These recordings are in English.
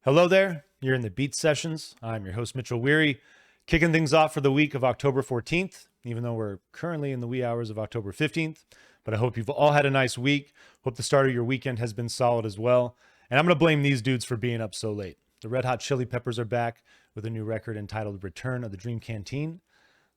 Hello there. You're in the Beat Sessions. I'm your host, Mitchell Weary, kicking things off for the week of October 14th, even though we're currently in the wee hours of October 15th. But I hope you've all had a nice week. Hope the start of your weekend has been solid as well. And I'm going to blame these dudes for being up so late. The Red Hot Chili Peppers are back with a new record entitled Return of the Dream Canteen.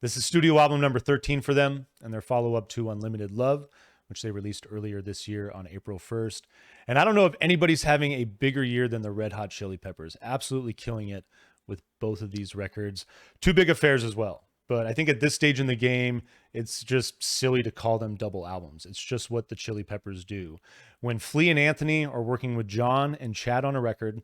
This is studio album number 13 for them and their follow-up to Unlimited Love, which they released earlier this year on April 1st. And I don't know if anybody's having a bigger year than the Red Hot Chili Peppers. Absolutely killing it with both of these records. Two big affairs as well. But I think at this stage in the game, it's just silly to call them double albums. It's just what the Chili Peppers do. When Flea and Anthony are working with John and Chad on a record,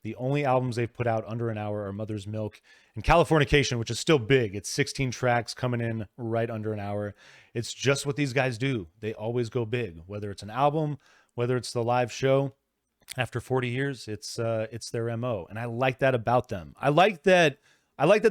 the only albums they've put out under an hour are Mother's Milk and Californication, which is still big. It's 16 tracks coming in right under an hour. It's just what these guys do. They always go big, whether it's an album, whether it's the live show. After 40 years, it's their MO. And I like that about them. I like that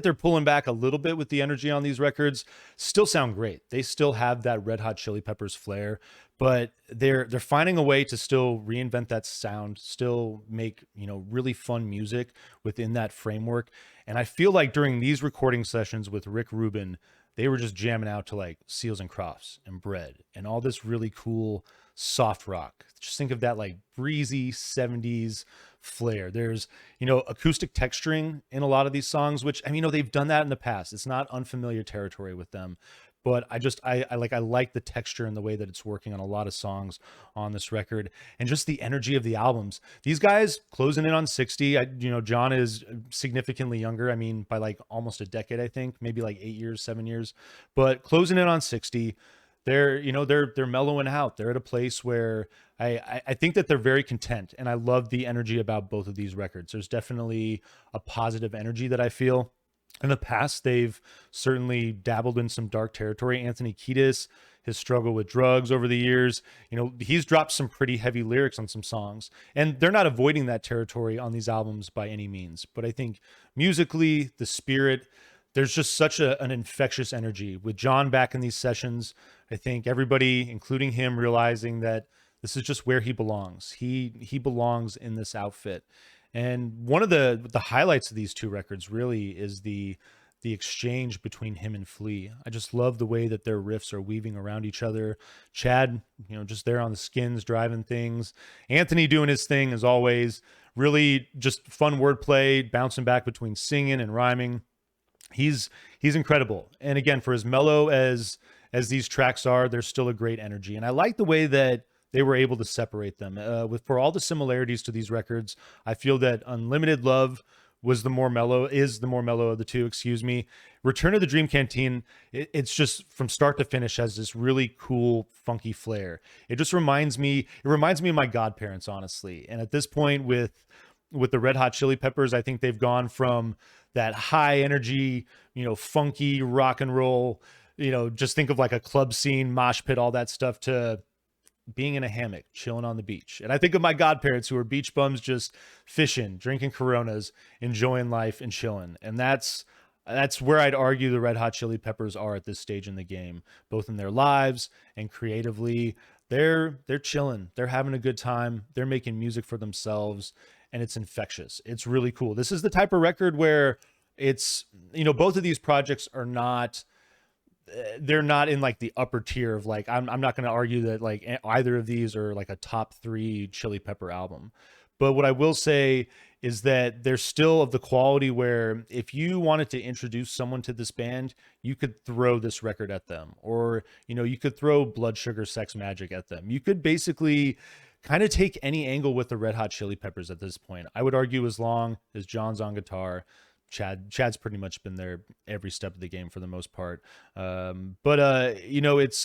they're pulling back a little bit with the energy on these records. Still sound great. They still have that Red Hot Chili Peppers flair, but they're finding a way to still reinvent that sound, still make, really fun music within that framework. And I feel like during these recording sessions with Rick Rubin, they were just jamming out to like Seals and Crofts and Bread and all this really cool soft rock. Just think of that like breezy 70s flair. There's, acoustic texturing in a lot of these songs, which they've done that in the past. It's not unfamiliar territory with them. But I like the texture and the way that it's working on a lot of songs on this record, and just the energy of the albums. These guys closing in on 60. John is significantly younger. By like almost a decade, I think, maybe like 8 years, 7 years, but closing in on 60. They're mellowing out. They're at a place where I think that they're very content, and I love the energy about both of these records. There's definitely a positive energy that I feel. In the past, they've certainly dabbled in some dark territory. Anthony Kiedis, his struggle with drugs over the years, he's dropped some pretty heavy lyrics on some songs, and they're not avoiding that territory on these albums by any means. But I think musically, the spirit, there's just such an infectious energy with John back in these sessions. I think everybody, including him, realizing that this is just where he belongs. He belongs in this outfit. And one of the highlights of these two records really is the exchange between him and Flea. I just love the way that their riffs are weaving around each other. Chad, just there on the skins, driving things. Anthony doing his thing as always. Really just fun wordplay, bouncing back between singing and rhyming. He's incredible. And again, for as mellow as these tracks are, there's still a great energy. And I like the way that they were able to separate them. For all the similarities to these records, I feel that Unlimited Love is the more mellow of the two, excuse me. Return of the Dream Canteen, it's just from start to finish has this really cool, funky flair. It reminds me of my godparents, honestly. And at this point with the Red Hot Chili Peppers, I think they've gone from that high energy, funky rock and roll, just think of like a club scene, mosh pit, all that stuff, to being in a hammock, chilling on the beach. And I think of my godparents who are beach bums, just fishing, drinking Coronas, enjoying life and chilling. And that's where I'd argue the Red Hot Chili Peppers are at this stage in the game, both in their lives and creatively. They're chilling. They're having a good time. They're making music for themselves, and it's infectious. It's really cool. This is the type of record where it's, both of these projects are not, they're not in like the upper tier of like, I'm not going to argue that like either of these are like a top 3 Chili Pepper album. But what I will say is that they're still of the quality where if you wanted to introduce someone to this band, you could throw this record at them, or, you could throw Blood Sugar Sex Magic at them. You could basically kind of take any angle with the Red Hot Chili Peppers at this point. I would argue as long as John's on guitar, Chad's pretty much been there every step of the game for the most part. It's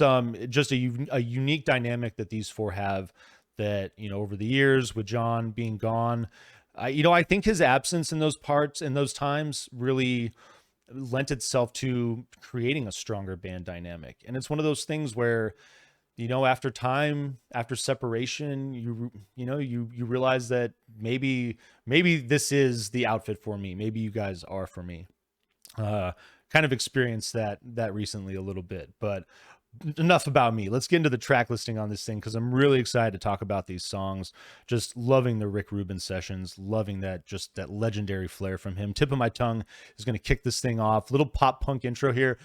just a unique dynamic that these four have that, over the years with John being gone, I think his absence in those parts and those times really lent itself to creating a stronger band dynamic. And it's one of those things where, after time, after separation, you realize that maybe this is the outfit for me. Maybe you guys are for me. Kind of experienced that recently a little bit, but enough about me. Let's get into the track listing on this thing because I'm really excited to talk about these songs. Just loving the Rick Rubin sessions, loving that legendary flair from him. Tip of My Tongue is going to kick this thing off. Little pop punk intro here.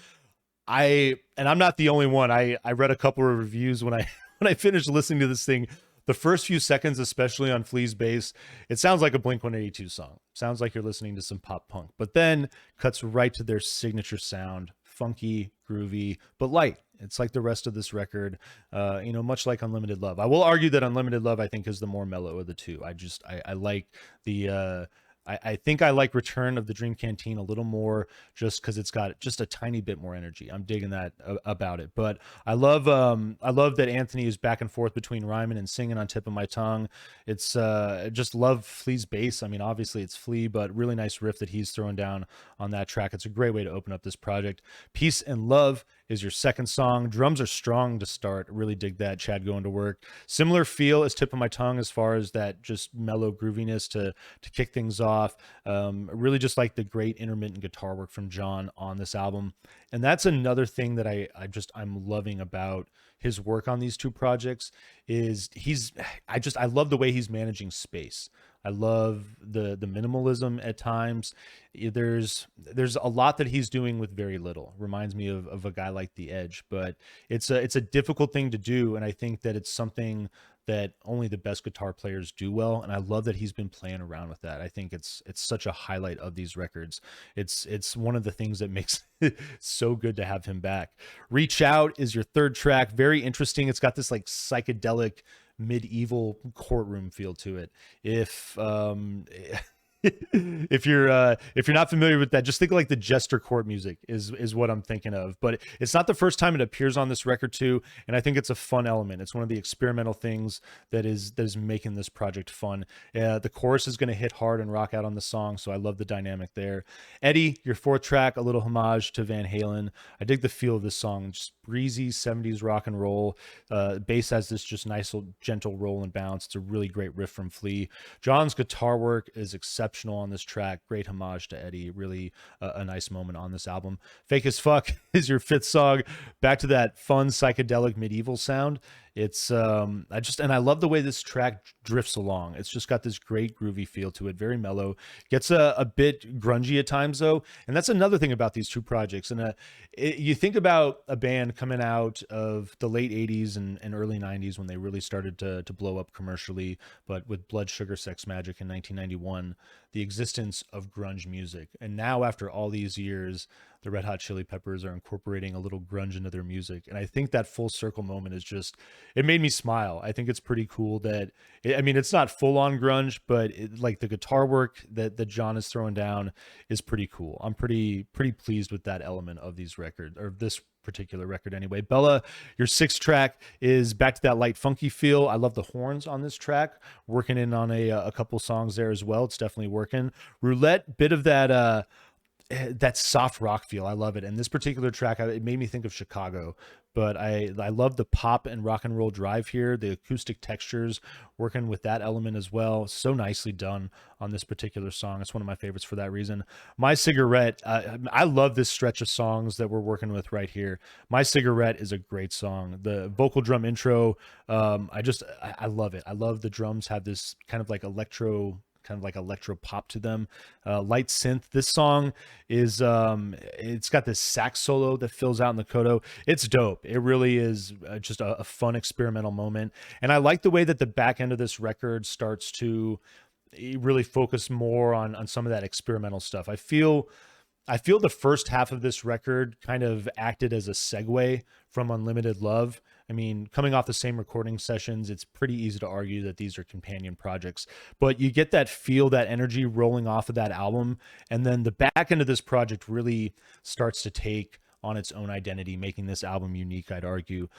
I'm not the only one. I read a couple of reviews when I when I finished listening to this thing. The first few seconds, especially on Flea's bass, it sounds like a Blink-182 song. Sounds like you're listening to some pop punk, but then cuts right to their signature sound, funky, groovy, but light. It's like the rest of this record, much like Unlimited Love. I will argue that Unlimited Love, I think, is the more mellow of the two. I like the I think I like Return of the Dream Canteen a little more just because it's got just a tiny bit more energy. I'm digging that about it. But I love that Anthony is back and forth between rhyming and singing on Tip of My Tongue. It's just love Flea's bass. I mean, obviously it's Flea, but really nice riff that he's throwing down on that track. It's a great way to open up this project. Peace and Love is your second song. Drums are strong to start. Really dig that. Chad going to work. Similar feel as Tip of My Tongue as far as that just mellow grooviness to kick things off. Really just like the great intermittent guitar work from John on this album. And that's another thing that I'm loving about his work on these two projects is I love the way he's managing space. I love the minimalism at times. There's a lot that he's doing with very little. Reminds me of a guy like The Edge, but it's a difficult thing to do, and I think that it's something that only the best guitar players do well, and I love that he's been playing around with that. I think it's such a highlight of these records. It's one of the things that makes it so good to have him back. Reach Out is your third track. Very interesting. It's got this like psychedelic medieval courtroom feel to it. If you're not familiar with that, just think of like the Jester Court music is what I'm thinking of. But it's not the first time it appears on this record too, and I think it's a fun element. It's one of the experimental things that is making this project fun. The chorus is going to hit hard and rock out on the song, so I love the dynamic there. Eddie, your fourth track, a little homage to Van Halen. I dig the feel of this song, just breezy 70s rock and roll. Bass has this just nice little gentle roll and bounce. It's a really great riff from Flea. John's guitar work is exceptional on this track. Great homage to Eddie. Really a nice moment on this album. Fake as Fuck is your fifth song. Back to that fun psychedelic medieval sound. It's I love the way this track drifts along. It's just got this great groovy feel to it, very mellow. Gets a bit grungy at times though, and that's another thing about these two projects. And you think about a band coming out of the late 80s and early 90s when they really started to blow up commercially, but with Blood Sugar Sex Magic in 1991, the existence of grunge music. And now after all these years, the Red Hot Chili Peppers are incorporating a little grunge into their music. And I think that full circle moment is just, it made me smile. I think it's pretty cool that, it's not full on grunge, but like the guitar work that John is throwing down is pretty cool. I'm pretty pleased with that element of these records, or this particular record anyway. Bella, your sixth track, is back to that light funky feel. I love the horns on this track, working in on a couple songs there as well. It's definitely working. Roulette, bit of that soft rock feel. I love it. And this particular track, it made me think of Chicago, but I love the pop and rock and roll drive here, the acoustic textures working with that element as well. So nicely done on this particular song. It's one of my favorites for that reason. My Cigarette, I love this stretch of songs that we're working with right here. My Cigarette is a great song. The vocal drum intro, I love it. I love the drums have this kind of like electro pop to them. Light synth. This song is it's got this sax solo that fills out in the coda. It's dope. It really is just a fun experimental moment, and I like the way that the back end of this record starts to really focus more on some of that experimental stuff. I feel the first half of this record kind of acted as a segue from Unlimited Love. I mean, coming off the same recording sessions, it's pretty easy to argue that these are companion projects, but you get that feel, that energy rolling off of that album. And then the back end of this project really starts to take on its own identity, making this album unique, I'd argue.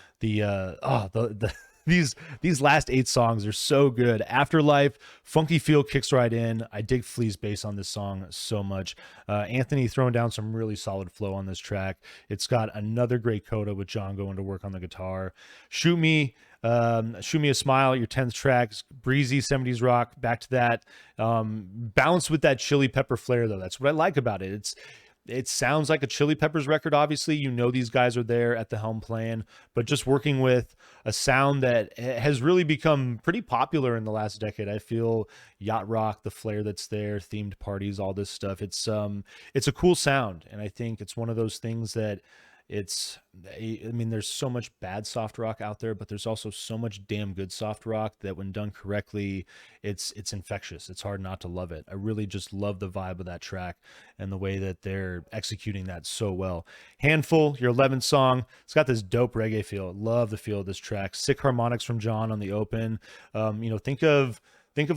These last 8 songs are so good. Afterlife, funky feel kicks right in. I dig Flea's bass on this song so much. Anthony throwing down some really solid flow on this track. It's got another great coda with John going to work on the guitar. Shoot Me a Smile, your 10th track. Breezy 70s rock, back to that. Balanced with that chili pepper flair though. That's what I like about it. it sounds like a Chili Peppers record. Obviously, you know, these guys are there at the helm playing, but just working with a sound that has really become pretty popular in the last decade. I feel yacht rock, the flair that's there, themed parties, all this stuff. It's a cool sound, and I think it's one of those things that it's, I mean, there's so much bad soft rock out there, but there's also so much damn good soft rock that when done correctly, it's infectious. It's hard not to love it. I really just love the vibe of that track and the way that they're executing that so well. Handful, your 11th song, it's got this dope reggae feel. Love the feel of this track. Sick harmonics from John on the open. You know, think of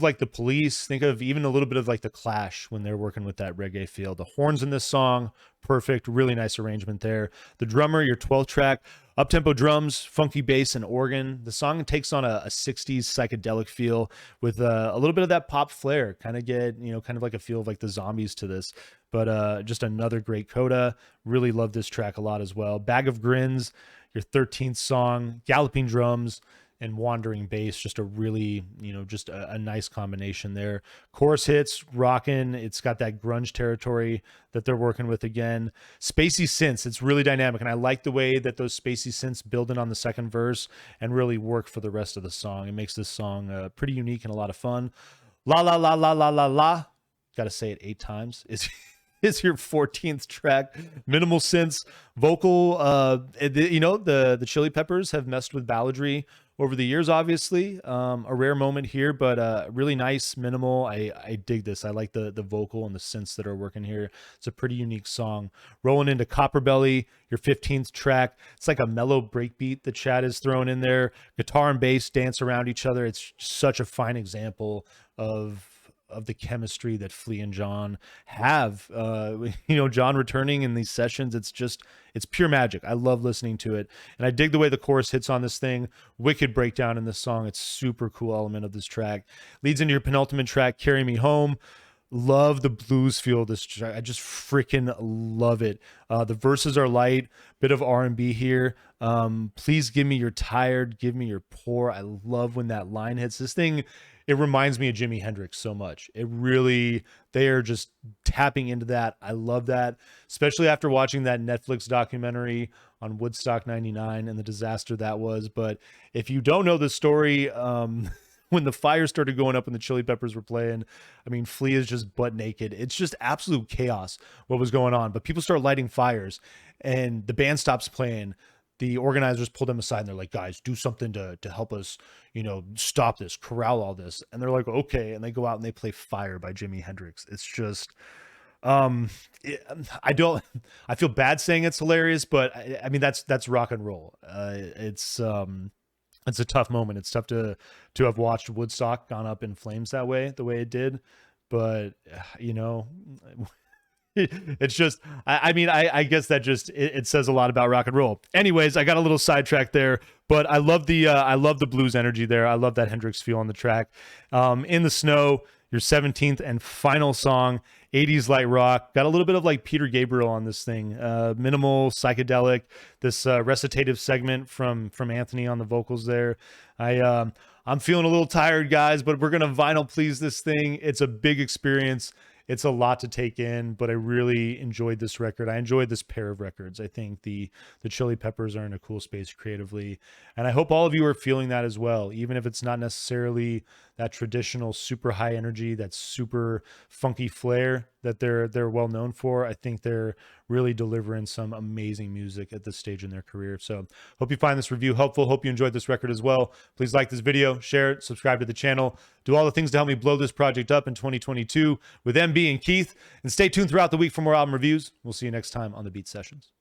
like the Police, think of even a little bit of like the Clash when they're working with that reggae feel. The horns in this song, perfect, really nice arrangement there. The drummer, your 12th track, up-tempo drums, funky bass, and organ. The song takes on a 60s psychedelic feel with a little bit of that pop flair. Kind of like a feel of like the Zombies to this. But just another great coda. Really love this track a lot as well. Bag of Grins, your 13th song, galloping drums, and wandering bass, just a really, just a nice combination there. Chorus hits, rocking. It's got that grunge territory that they're working with again. Spacey synths, it's really dynamic, and I like the way that those spacey synths build in on the second verse and really work for the rest of the song. It makes this song pretty unique and a lot of fun. La la la la la la la. Got to say it 8 times. Is your 14th track. Minimal synths, vocal. The Chili Peppers have messed with balladry over the years, obviously. A rare moment here, but really nice, minimal. I dig this. I like the vocal and the synths that are working here. It's a pretty unique song. Rolling into Copper Belly, your 15th track. It's like a mellow breakbeat that Chad is throwing in there. Guitar and bass dance around each other. It's such a fine example of the chemistry that Flea and John have. John returning in these sessions, it's pure magic. I love listening to it, and I dig the way the chorus hits on this thing. Wicked breakdown in this song. It's super cool element of this track. Leads into your penultimate track, Carry Me Home. Love the blues feel of this track. I just freaking love it. The verses are light, bit of R&B here. Please give me your tired, give me your poor. I love when that line hits. This thing, it reminds me of Jimi Hendrix so much. They are just tapping into that. I love that, especially after watching that Netflix documentary on Woodstock 99 and the disaster that was. But if you don't know the story, when the fire started going up and the Chili Peppers were playing, I mean, Flea is just butt naked. It's just absolute chaos what was going on. But people start lighting fires and the band stops playing. The organizers pull them aside and they're like, guys, do something to help us, stop this, corral all this. And they're like, okay. And they go out and they play Fire by Jimi Hendrix. It's just, I feel bad saying it's hilarious, but I mean, that's rock and roll. It's a tough moment. It's tough to have watched Woodstock gone up in flames that way, the way it did. But, it's just, I guess that just, it says a lot about rock and roll. Anyways, I got a little sidetracked there, but I love the blues energy there. I love that Hendrix feel on the track. In the Snow, your 17th and final song, 80s light rock. Got a little bit of like Peter Gabriel on this thing. Minimal, psychedelic. This recitative segment from Anthony on the vocals there. I'm feeling a little tired, guys, but we're gonna vinyl please this thing. It's a big experience. It's a lot to take in, but I really enjoyed this record. I enjoyed this pair of records. I think the Chili Peppers are in a cool space creatively, and I hope all of you are feeling that as well, even if it's not necessarily that traditional super high energy, that super funky flair that they're well known for. I think they're really delivering some amazing music at this stage in their career. So hope you find this review helpful. Hope you enjoyed this record as well. Please like this video, share it, subscribe to the channel, do all the things to help me blow this project up in 2022 with MB and Keith, and stay tuned throughout the week for more album reviews. We'll see you next time on the Beat Sessions.